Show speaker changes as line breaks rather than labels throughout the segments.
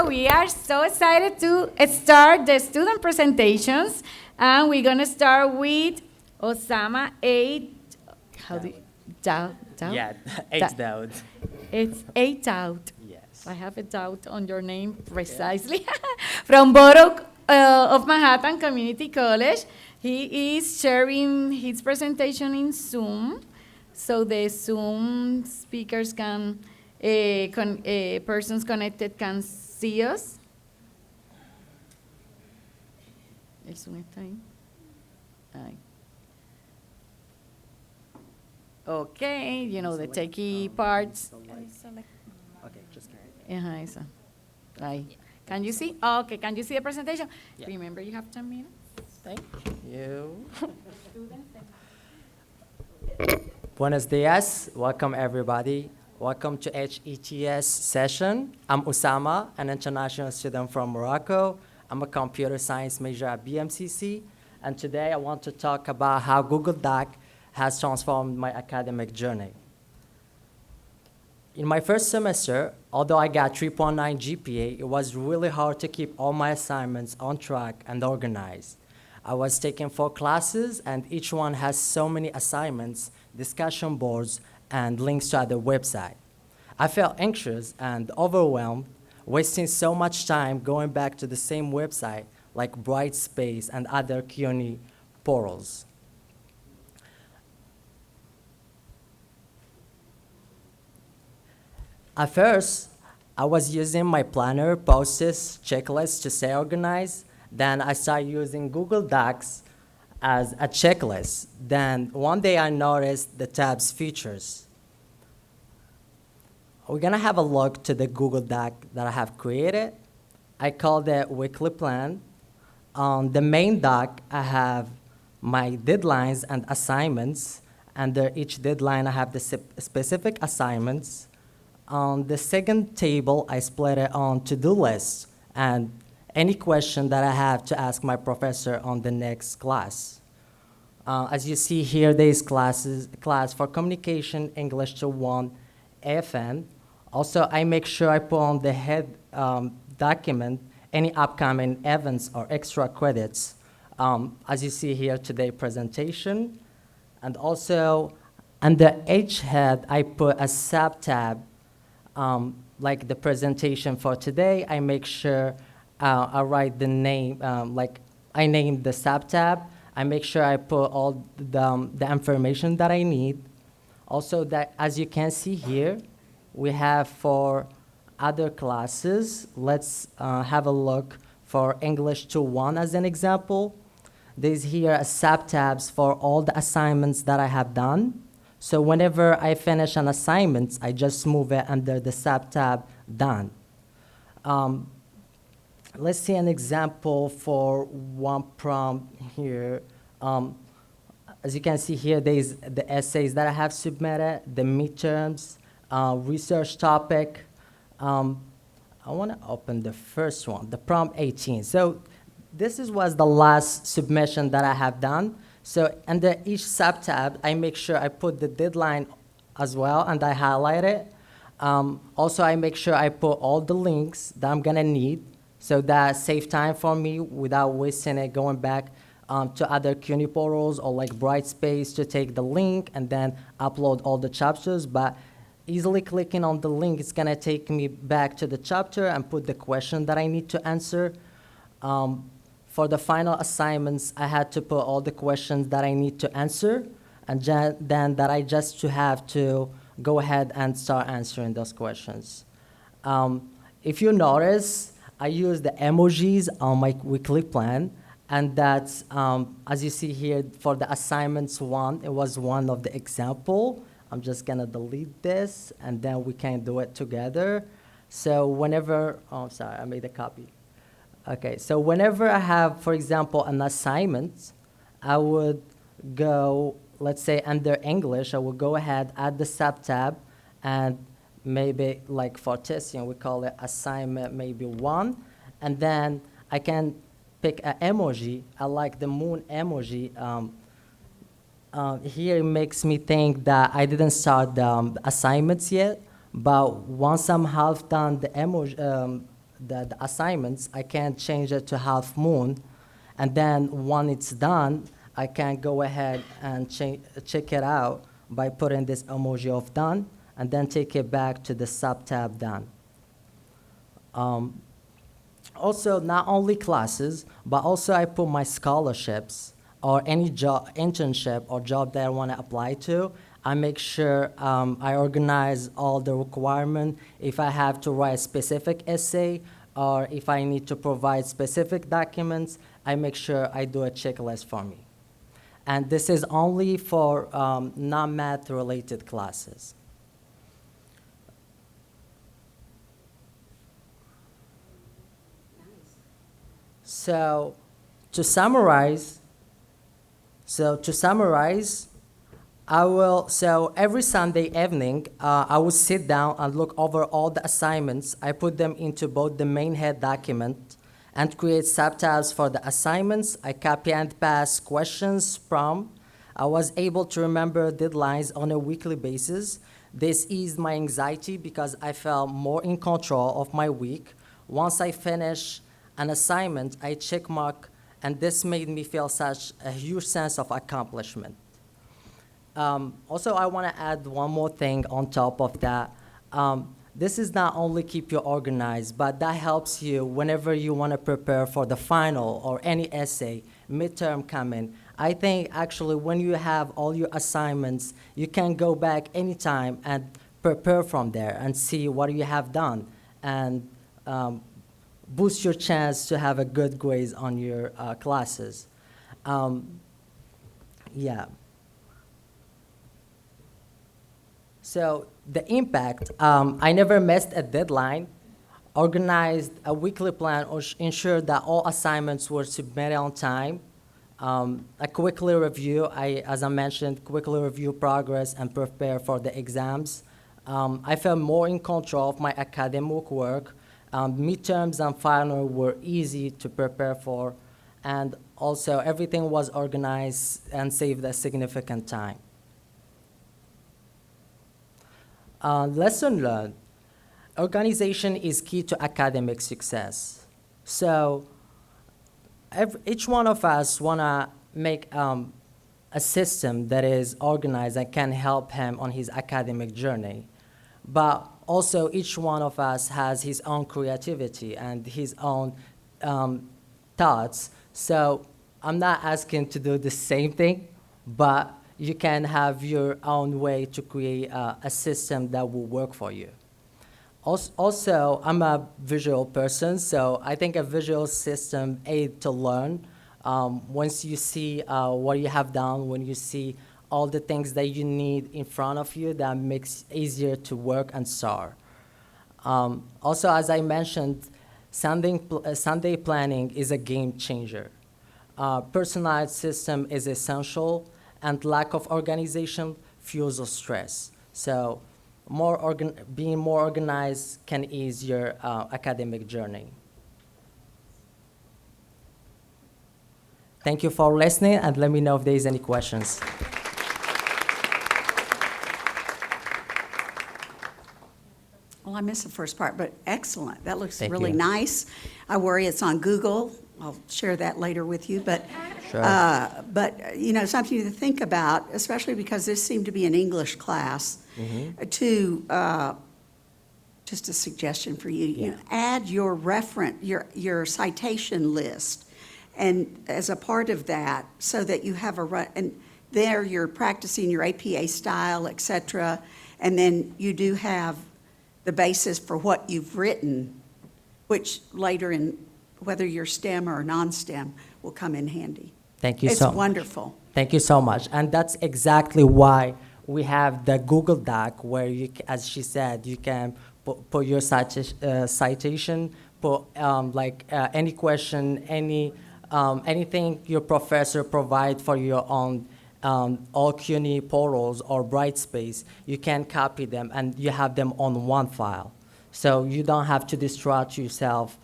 we are so excited to start the student presentations, and we're gonna start with Oussama A. How do you, Daoud?
Yeah, H Daoud.
It's A. Daoud.
Yes.
I have a doubt on your name precisely. From Borough of Manhattan Community College. He is sharing his presentation in Zoom, so the Zoom speakers can, persons connected can see us. El Zoom está ahí. Ahí. Okay, you know the techie parts.
Okay, just kidding.
Ajá, esa. Ahí. Can you see? Okay, can you see the presentation?
Yeah.
Remember, you have 10 minutes.
Thank you. Buenos dias. Welcome, everybody. Welcome to HETS session. I'm Oussama, an international student from Morocco. I'm a computer science major at BMCC. And today I want to talk about how Google Doc has transformed my academic journey. In my first semester, although I got 3.9 GPA, it was really hard to keep all my assignments on track and organized. I was taking 4 classes, and each one has so many assignments, discussion boards, and links to other websites. I felt anxious and overwhelmed, wasting so much time going back to the same website like Brightspace and other CUNY portals. At first, I was using my planner, post-its, checklists to stay organized. Then I started using Google Docs as a checklist. Then one day I noticed the tabs features. We're gonna have a look to the Google Doc that I have created. I called it Weekly Plan. On the main doc, I have my deadlines and assignments. Under each deadline, I have the specific assignments. On the second table, I split it on to-do lists and any question that I have to ask my professor on the next class. As you see here, there is class for communication, English to 1, AFN. Also, I make sure I put on the head document any upcoming events or extra credits. As you see here today, presentation. And also, under each head, I put a sub-tab like the presentation for today. I make sure I write the name, like I name the sub-tab. I make sure I put all the information that I need. Also, that as you can see here, we have for other classes. Let's have a look for English to 1 as an example. There's here sub-tabs for all the assignments that I have done. So whenever I finish an assignment, I just move it under the sub-tab done. Let's see an example for one prompt here. As you can see here, there's the essays that I have submitted, the midterms, research topic. I want to open the first one, the prompt 18. So this was the last submission that I have done. So under each sub-tab, I make sure I put the deadline as well, and I highlight it. Also, I make sure I put all the links that I'm gonna need, so that saves time for me without wasting it going back to other CUNY portals or like Brightspace to take the link and then upload all the chapters. But easily clicking on the link, it's gonna take me back to the chapter and put the question that I need to answer. For the final assignments, I had to put all the questions that I need to answer, and then that I just have to go ahead and start answering those questions. If you notice, I use the emojis on my weekly plan, and that's, as you see here, for the assignments 1, it was one of the example. I'm just gonna delete this, and then we can do it together. So whenever, oh, sorry, I made a copy. Okay, so whenever I have, for example, an assignment, I would go, let's say under English, I would go ahead, add the sub-tab, and maybe like for testing, we call it assignment maybe 1, and then I can pick an emoji. I like the moon emoji. Here it makes me think that I didn't start the assignments yet, but once I'm half done the emoji, the assignments, I can change it to half moon, and then when it's done, I can go ahead and check it out by putting this emoji of done, and then take it back to the sub-tab done. Also, not only classes, but also I put my scholarships or any job, internship or job that I want to apply to. I make sure I organize all the requirement. If I have to write a specific essay or if I need to provide specific documents, I make sure I do a checklist for me. And this is only for non-math related classes. So to summarize, so every Sunday evening, I will sit down and look over all the assignments. I put them into both the main head document and create subtabs for the assignments. I copy and paste questions from. I was able to remember deadlines on a weekly basis. This eased my anxiety because I felt more in control of my week. Once I finish an assignment, I check mark, and this made me feel such a huge sense of accomplishment. Also, I want to add one more thing on top of that. This is not only keep you organized, but that helps you whenever you want to prepare for the final or any essay, midterm coming. I think actually when you have all your assignments, you can go back anytime and prepare from there and see what you have done and boost your chance to have a good grades on your classes. Yeah. So the impact, I never missed a deadline, organized a weekly plan, or ensured that all assignments were submitted on time. I quickly review, as I mentioned, quickly review progress and prepare for the exams. I felt more in control of my academic work. Midterms and final were easy to prepare for, and also everything was organized and saved a significant time. Lesson learned. Organization is key to academic success. So each one of us want to make a system that is organized and can help him on his academic journey. But also each one of us has his own creativity and his own thoughts. So I'm not asking to do the same thing, but you can have your own way to create a system that will work for you. Also, I'm a visual person, so I think a visual system aid to learn. Once you see what you have done, when you see all the things that you need in front of you, that makes it easier to work and start. Also, as I mentioned, Sunday planning is a game changer. Personalized system is essential, and lack of organization fuels the stress. So being more organized can ease your academic journey. Thank you for listening, and let me know if there is any questions.
Well, I missed the first part, but excellent. That looks
Thank
really
you.
nice. I worry it's on Google. I'll share that later with you, but
Sure.
you know, something to think about, especially because this seemed to be an English class. To just a suggestion for you, you know, add your reference, your citation list, and as a part of that, so that you have and there you're practicing your APA style, et cetera, and then you do have the basis for what you've written, which later in, whether you're STEM or non-STEM, will come in handy.
Thank you
It's
so much.
wonderful.
Thank you so much. And that's exactly why we have the Google Doc where, you, as she said, you can put your citation, put any question, anything your professor provide for your own all CUNY portals or Brightspace, you can copy them and you have them on one file. So you don't have to distract yourself.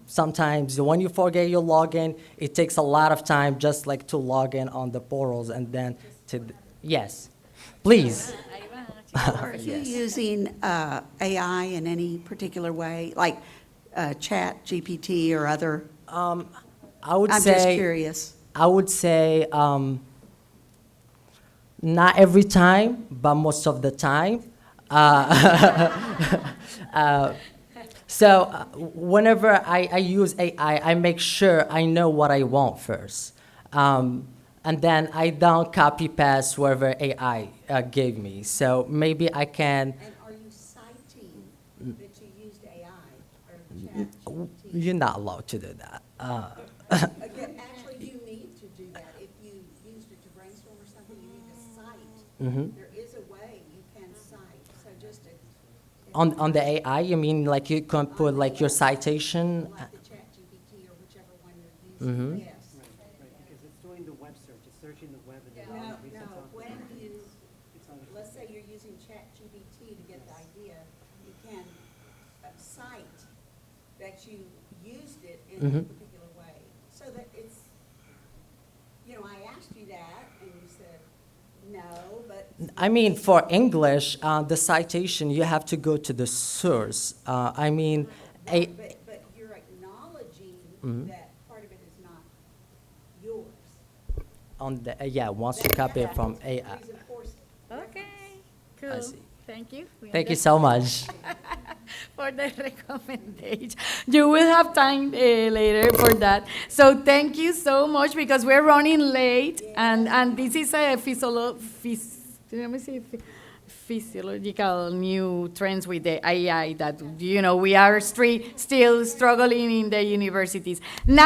Sometimes when you forget your login, it takes a lot of time just like to log in on the portals and then to, yes, please.
Are you using AI in any particular way? Like Chat GPT or other?
I would
I'm just
say,
curious.
I would say, not every time, but most of the time. So whenever I use AI, I make sure I know what I want first. And then I don't copy paste whatever AI gave me. So maybe I can,
And are you citing that you used AI or ChatGPT?
you're not allowed to do that.
Again, actually, you need to do that. If you used it to brainstorm or something, you need to cite. There is a way you can cite, so just to.
On the AI, you mean like you can put like your citation?
Like the ChatGPT or whichever one you're using, yes.
Because it's doing the web search, it's searching the web and then all
No,
the
no,
results.
when you, let's say you're using ChatGPT to get the idea, you can cite that you used it in a particular way. So that it's, I asked you that, and you said, no, but.
I mean, for English, the citation, you have to go to the source. I mean,
But you're acknowledging that part of it is not yours.
on the, yeah, once you copy it from AI.
Please enforce it.
Okay, cool.
see.
Thank you. We
Thank you so much.
for the recommendation. You will have time later for that. So thank you so much because we're running late and this is a let me see, physiological new trends with the AI that, we are still struggling in the universities. Now